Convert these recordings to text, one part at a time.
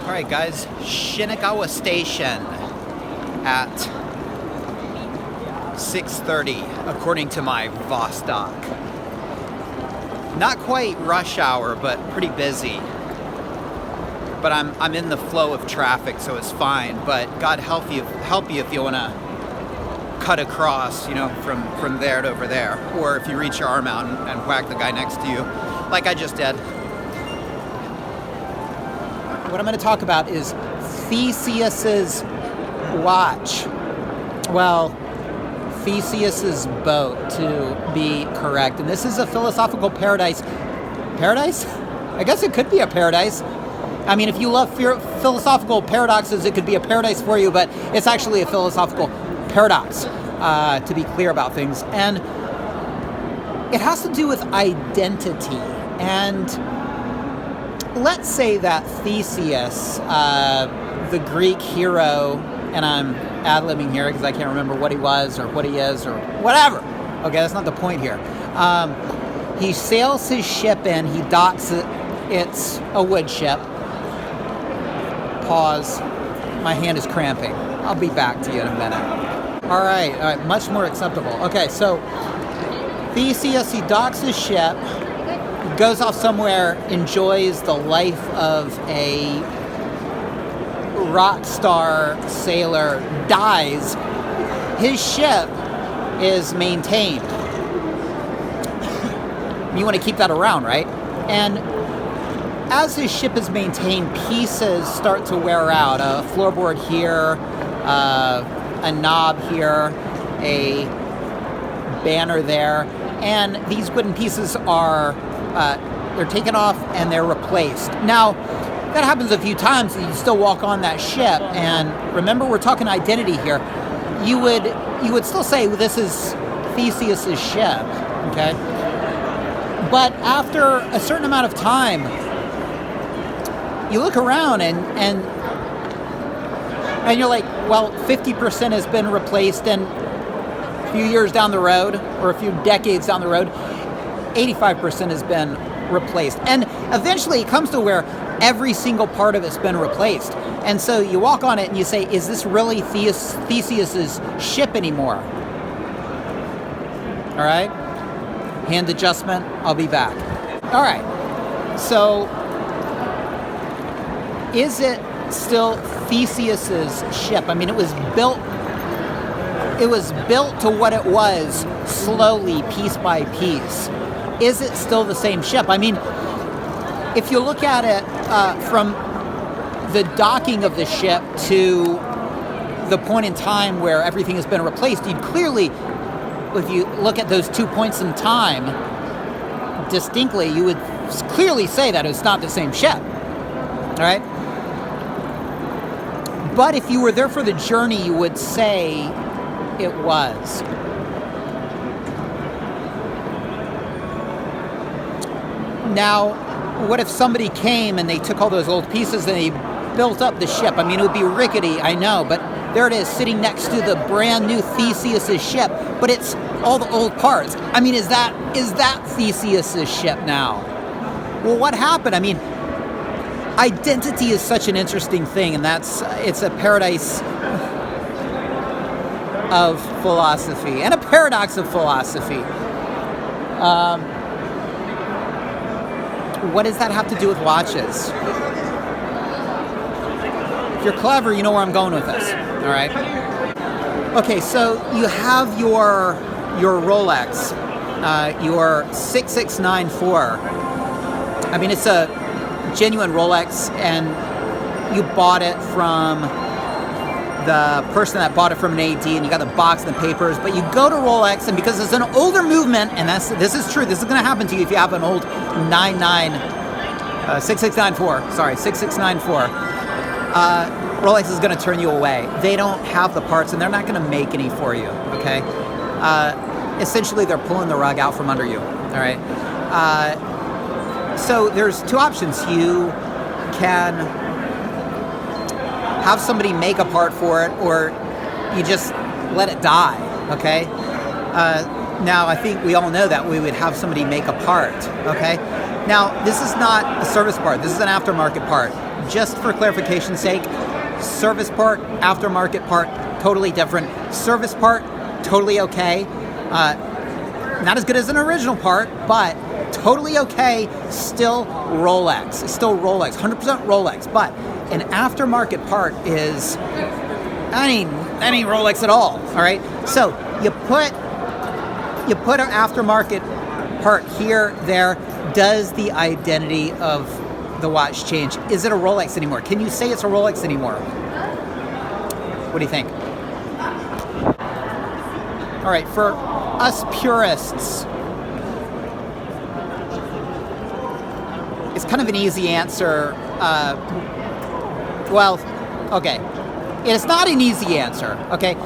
All right, guys, Shinagawa Station at 6:30, according to my Vostok. Not quite rush hour, but pretty busy. But I'm in the flow of traffic, so it's fine. But God help you if you want to cut across, from there to over there, or if you reach your arm out and whack the guy next to you, like I just did. What I'm going to talk about is Theseus's watch. Well, Theseus's boat, to be correct. And this is a philosophical paradise. Paradise? I guess it could be a paradise. I mean, if you love philosophical paradoxes, it could be a paradise for you, but it's actually a philosophical paradox, to be clear about things. And it has to do with identity. And let's say that Theseus, the Greek hero, and I'm ad-libbing here because I can't remember what he was or what he is or whatever. Okay, that's not the point here. He sails his ship in, he docks it. It's a wood ship. Pause. My hand is cramping. I'll be back to you in a minute. All right, much more acceptable. Okay, so Theseus, he docks his ship, goes off somewhere, enjoys the life of a rock star sailor, dies. His ship is maintained. You want to keep that around, right? And as his ship is maintained, pieces start to wear out. A floorboard here, a knob here, a banner there, and these wooden pieces are they're taken off and they're replaced. Now, that happens a few times, and you still walk on that ship. And remember, we're talking identity here. You would still say, well, this is Theseus's ship, okay? But after a certain amount of time, you look around and you're like, well, 50% has been replaced, and a few years down the road, or a few decades down the road, 85% has been replaced. And eventually it comes to where every single part of it's been replaced. And so you walk on it and you say, is this really Theseus's ship anymore? All right? Hand adjustment, I'll be back. All right, so is it still Theseus's ship? I mean, it was built to what it was slowly, piece by piece. Is it still the same ship? I mean, if you look at it from the docking of the ship to the point in time where everything has been replaced, you'd clearly, if you look at those 2 points in time distinctly, you would clearly say that it's not the same ship. All right? But if you were there for the journey, you would say it was. Now, what if somebody came and they took all those old pieces and they built up the ship? I mean, it would be rickety, I know, but there it is sitting next to the brand new Theseus's ship, but it's all the old parts. I mean, is that Theseus's ship now? Well, what happened? I mean, identity is such an interesting thing, and it's a paradise of philosophy and a paradox of philosophy. What does that have to do with watches? If you're clever, you know where I'm going with this. All right. Okay, so you have your Rolex, your 6694. I mean, it's a genuine Rolex, and you bought it from the person that bought it from an AD, and you got the box and the papers, but you go to Rolex, and because it's an older movement, and this is true, this is going to happen to you if you have an old 6694, Rolex is going to turn you away. They don't have the parts, and they're not going to make any for you, okay? Essentially, they're pulling the rug out from under you, all right? So there's two options. You can have somebody make a part for it, or you just let it die, okay? Now, I think we all know that we would have somebody make a part, okay? Now, this is not a service part. This is an aftermarket part. Just for clarification's sake, service part, aftermarket part, totally different. Service part, totally okay. Not as good as an original part, but totally okay. Still Rolex. It's still Rolex, 100% Rolex. But an aftermarket part is any Rolex at all right? So you put an aftermarket part here, there. Does the identity of the watch change? Is it a Rolex anymore? Can you say it's a Rolex anymore? What do you think? All right, for us purists, it's kind of an easy answer. Well, okay. It's not an easy answer, okay?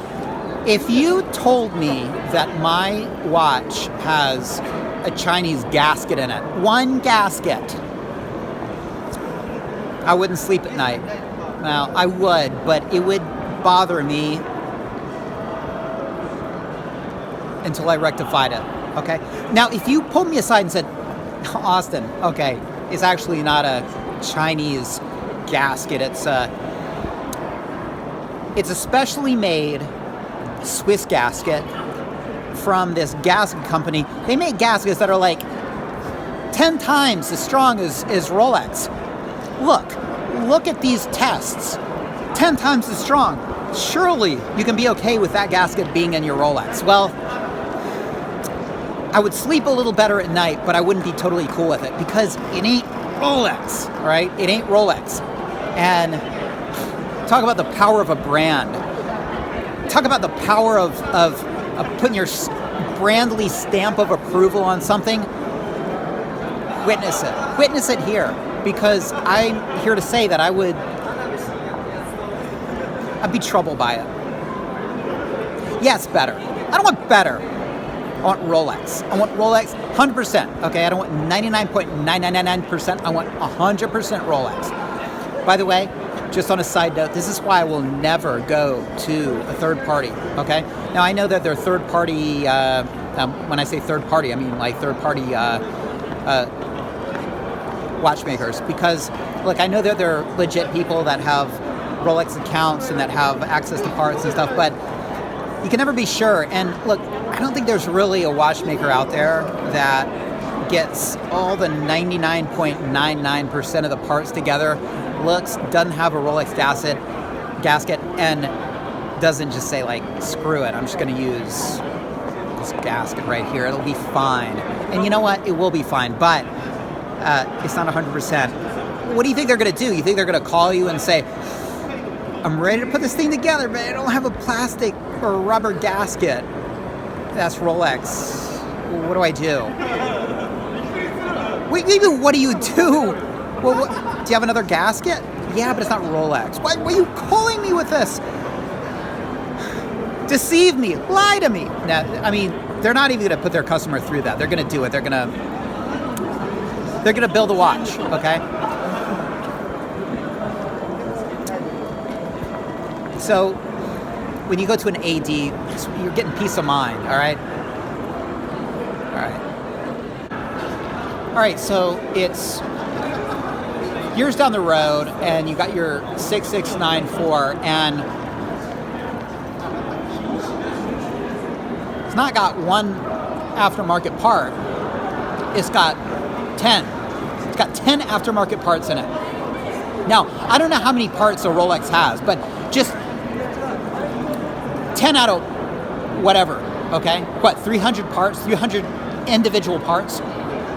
If you told me that my watch has a Chinese gasket in it, one gasket, I wouldn't sleep at night. Now, I would, but it would bother me until I rectified it, okay? Now, if you pulled me aside and said, Austin, okay, it's actually not a Chinese gasket, it's a specially made Swiss gasket from this gasket company. They make gaskets that are like 10 times as strong as Rolex. Look at these tests. 10 times as strong. Surely you can be okay with that gasket being in your Rolex. Well, I would sleep a little better at night, but I wouldn't be totally cool with it because it ain't Rolex, all right? It ain't Rolex. And talk about the power of a brand. Talk about the power of putting your brandly stamp of approval on something. Witness it. Witness it here, because I'm here to say that I'd be troubled by it. Yeah, it's better. I don't want better. I want Rolex. I want Rolex 100%. Okay, I don't want 99.999%. I want 100% Rolex. By the way, just on a side note, this is why I will never go to a third party, okay? Now, I know that they're third party, when I say third party, I mean like third party watchmakers, because, look, I know that they're legit people that have Rolex accounts and that have access to parts and stuff, but you can never be sure. And look, I don't think there's really a watchmaker out there that gets all the 99.99% of the parts together, doesn't have a Rolex gasket, and doesn't just say, like, screw it, I'm just going to use this gasket right here. It'll be fine. And you know what? It will be fine, but it's not 100%. What do you think they're going to do? You think they're going to call you and say, I'm ready to put this thing together, but I don't have a plastic or rubber gasket. That's Rolex. What do I do? Wait, what do you do? Well, do you have another gasket? Yeah, but it's not Rolex. Why are you calling me with this? Deceive me. Lie to me. Now, I mean, they're not even going to put their customer through that. They're going to do it. They're going to build a watch, okay? So, when you go to an AD, you're getting peace of mind, all right? All right, so it's years down the road, and you got your 6694, and it's not got one aftermarket part. It's got 10. It's got 10 aftermarket parts in it. Now, I don't know how many parts a Rolex has, but just 10 out of whatever, okay? What, 300 parts, 300 individual parts?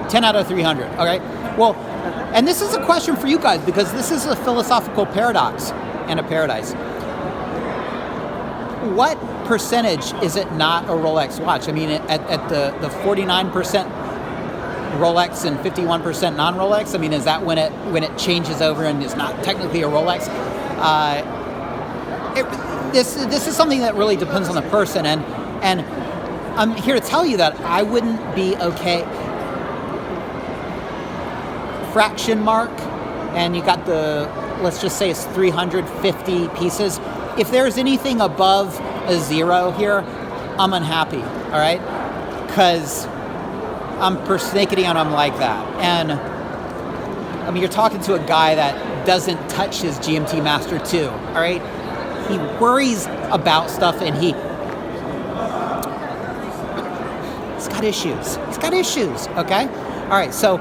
10 out of 300, okay? Well, and this is a question for you guys, because this is a philosophical paradox and a paradise. What percentage is it not a Rolex watch? I mean, at the 49% Rolex and 51% non-Rolex? I mean, is that when it changes over and is not technically a Rolex? This is something that really depends on the person, and I'm here to tell you that I wouldn't be okay. Fraction mark, and you got let's just say it's 350 pieces. If there's anything above a zero here, I'm unhappy, all right? Because I'm persnickety and I'm like that. And I mean, you're talking to a guy that doesn't touch his GMT Master 2, all right? He worries about stuff, and he's got issues. He's got issues, okay? All right, so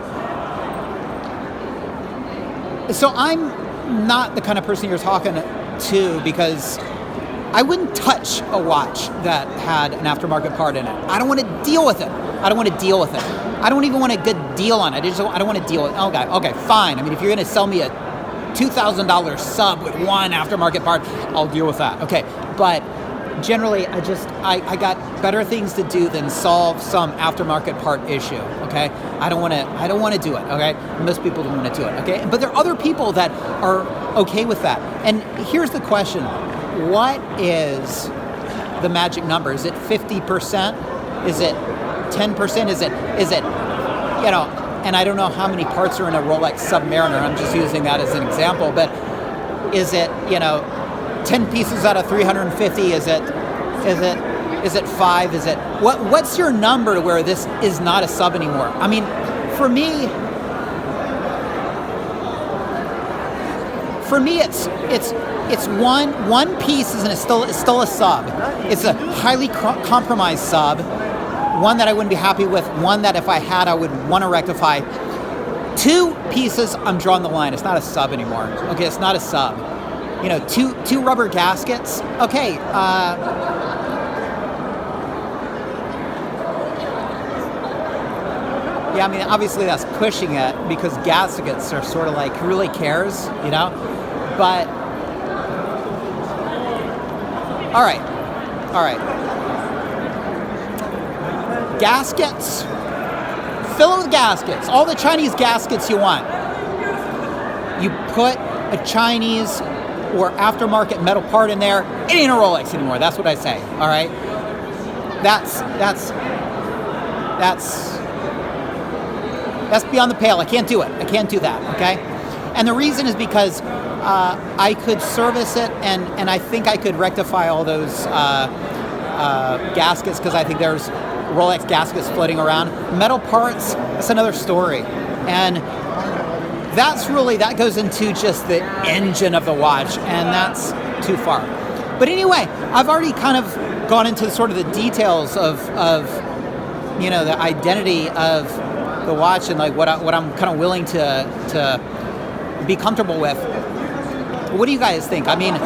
I'm not the kind of person you're talking to, because I wouldn't touch a watch that had an aftermarket part in it. I don't want to deal with it. I don't even want a good deal on it. I don't want to deal with it. Okay, fine. I mean, if you're going to sell me a $2,000 sub with one aftermarket part, I'll deal with that. Okay, but generally, I got better things to do than solve some aftermarket part issue. Okay, I don't want to do it. Okay, most people don't want to do it. Okay, but there are other people that are okay with that. And here's the question: what is the magic number? Is it 50%? Is it 10%? Is it, and I don't know how many parts are in a Rolex Submariner. I'm just using that as an example, but is it, 10 pieces out of 350? Is it 5? Is it, what's your number to where this is not a sub anymore? I mean, for me, it's one piece and it's still a sub. It's a highly compromised sub, one that I wouldn't be happy with, one that if I had I would want to rectify. 2 pieces, I'm drawing the line. It's not a sub anymore. Okay, it's not a sub. Two rubber gaskets. Okay. Yeah, I mean, obviously that's pushing it, because gaskets are sort of like, who really cares, But, all right. Gaskets, fill it with gaskets, all the Chinese gaskets you want. You put a Chinese or aftermarket metal part in there, it ain't a Rolex anymore. That's what I say, all right? That's beyond the pale. I can't do it. I can't do that, okay? And the reason is because I could service it, and I think I could rectify all those gaskets, because I think there's Rolex gaskets floating around. Metal parts, that's another story. And that goes into just the engine of the watch, and that's too far. But anyway, I've already kind of gone into sort of the details of the identity of the watch, and like what I'm kind of willing to be comfortable with. What do you guys think? I mean,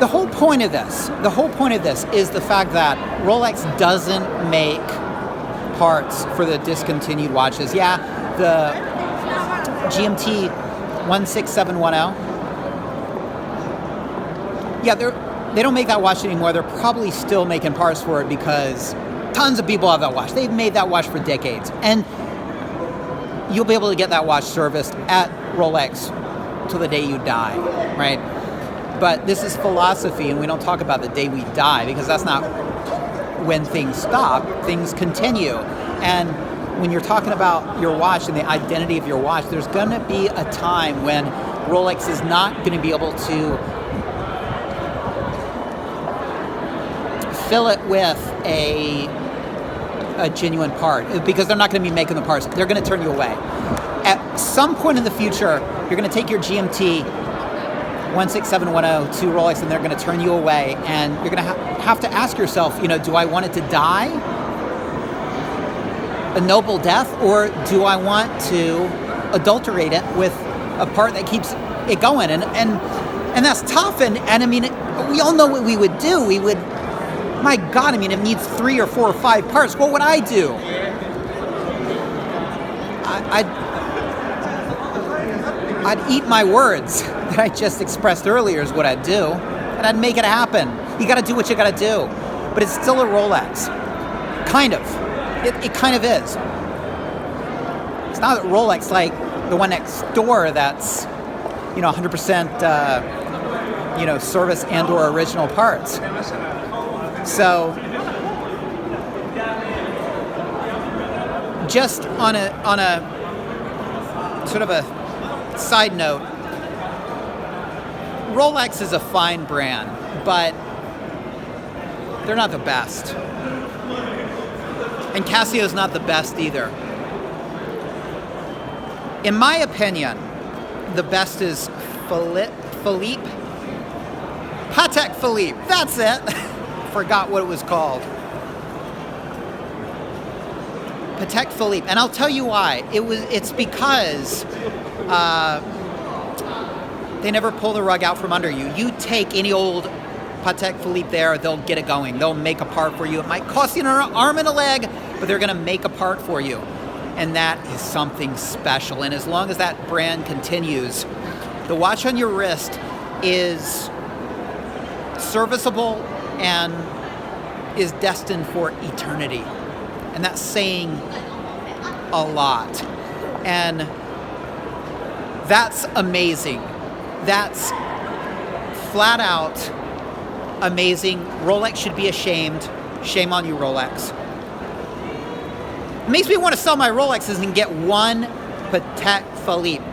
the whole point of this is the fact that Rolex doesn't make parts for the discontinued watches. Yeah, the GMT 16710. Yeah, they don't make that watch anymore. They're probably still making parts for it, because tons of people have that watch. They've made that watch for decades, and you'll be able to get that watch serviced at Rolex till the day you die, right? But this is philosophy, and we don't talk about the day we die, because that's not when things stop. Things continue. And when you're talking about your watch and the identity of your watch, there's going to be a time when Rolex is not going to be able to fill it with a genuine part, because they're not going to be making the parts. They're going to turn you away. At some point in the future, you're going to take your GMT 16710 to Rolex, and they're going to turn you away, and you're going to have to ask yourself, do I want it to die a noble death, or do I want to adulterate it with a part that keeps it going? And that's tough, and I mean, we all know what we would do. We would, my God, I mean, it needs 3 or 4 or 5 parts. What would I do? I'd eat my words that I just expressed earlier is what I'd do, and I'd make it happen. You got to do what you got to do, but it's still a Rolex, kind of. It kind of is. It's not a Rolex like the one next door that's 100% service and/or original parts. So, just on a sort of a side note, Rolex is a fine brand, but they're not the best. And Casio's not the best either. In my opinion, the best is Philippe. Patek Philippe, that's it. Forgot what it was called. Patek Philippe, and I'll tell you why. It's because they never pull the rug out from under you. You take any old Patek Philippe there, they'll get it going. They'll make a part for you. It might cost you an arm and a leg, but they're gonna make a part for you. And that is something special. And as long as that brand continues, the watch on your wrist is serviceable and is destined for eternity. And that's saying a lot. And that's amazing. That's flat out amazing. Rolex should be ashamed. Shame on you, Rolex. It makes me want to sell my Rolexes and get one Patek Philippe.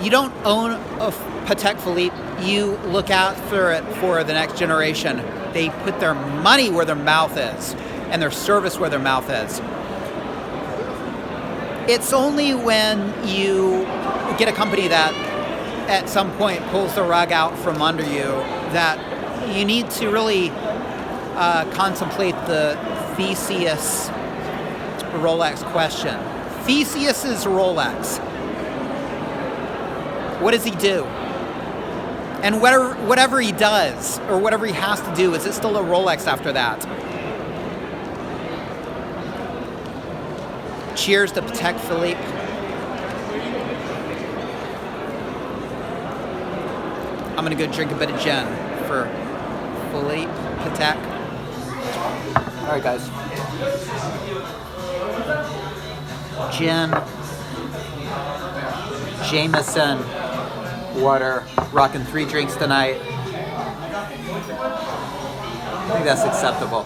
You don't own a Patek Philippe, you look out for it for the next generation. They put their money where their mouth is and their service where their mouth is. It's only when you get a company that at some point pulls the rug out from under you that you need to really contemplate the Theseus Rolex question. Theseus's Rolex. What does he do? And whatever he does, or whatever he has to do, is it still a Rolex after that? Cheers to Patek Philippe. I'm gonna go drink a bit of gin for Philippe Patek. All right, guys. Gin, Jameson, water, rocking 3 drinks tonight. I think that's acceptable.